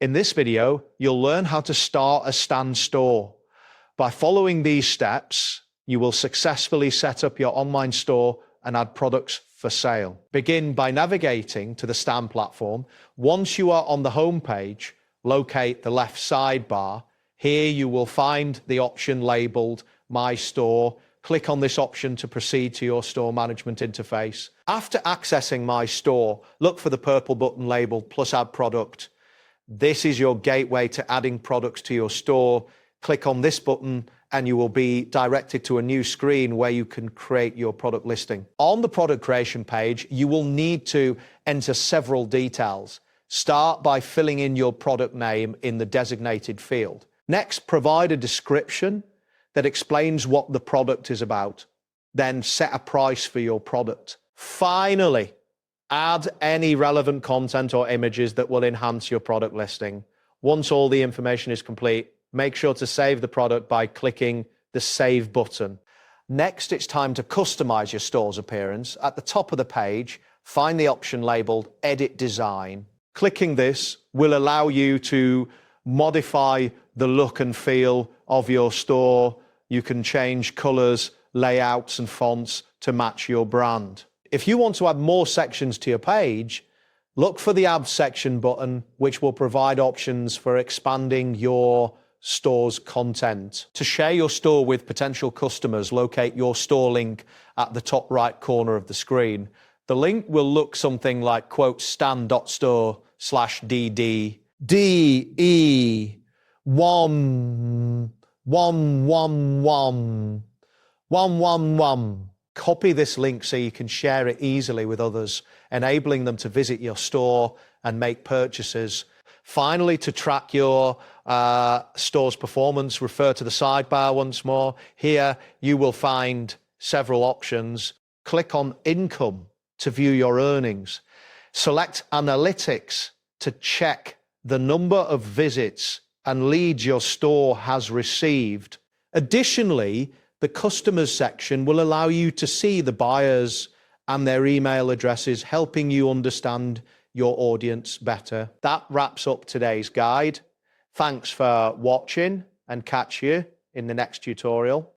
In this video, you'll learn how to start a Stan store. By following these steps, you will successfully set up your online store and add products for sale. Begin by navigating to the Stan platform. Once you are on the home page, locate the left sidebar. Here you will find the option labeled My Store. Click on this option to proceed to your store management interface. After accessing My Store, look for the purple button labeled Plus Add Product. This is your gateway to adding products to your store. Click on this button and you will be directed to a new screen where you can create your product listing. On the product creation page, you will need to enter several details. Start by filling in your product name in the designated field. Next, provide a description that explains what the product is about. Then set a price for your product. Finally, add any relevant content or images that will enhance your product listing. Once all the information is complete, make sure to save the product by clicking the Save button. Next, it's time to customize your store's appearance. At the top of the page, find the option labeled Edit Design. Clicking this will allow you to modify the look and feel of your store. You can change colors, layouts, and fonts to match your brand. If you want to add more sections to your page, look for the Add Section button, which will provide options for expanding your store's content. To share your store with potential customers, locate your store link at the top right corner of the screen. The link will look something like stan.store/DD DE111111. Copy this link so you can share it easily with others, enabling them to visit your store and make purchases. Finally, to track your store's performance, refer to the sidebar once more. Here, you will find several options. Click on Income to view your earnings. Select Analytics to check the number of visits and leads your store has received. Additionally, the customers section will allow you to see the buyers and their email addresses, helping you understand your audience better. That wraps up today's guide. Thanks for watching and catch you in the next tutorial.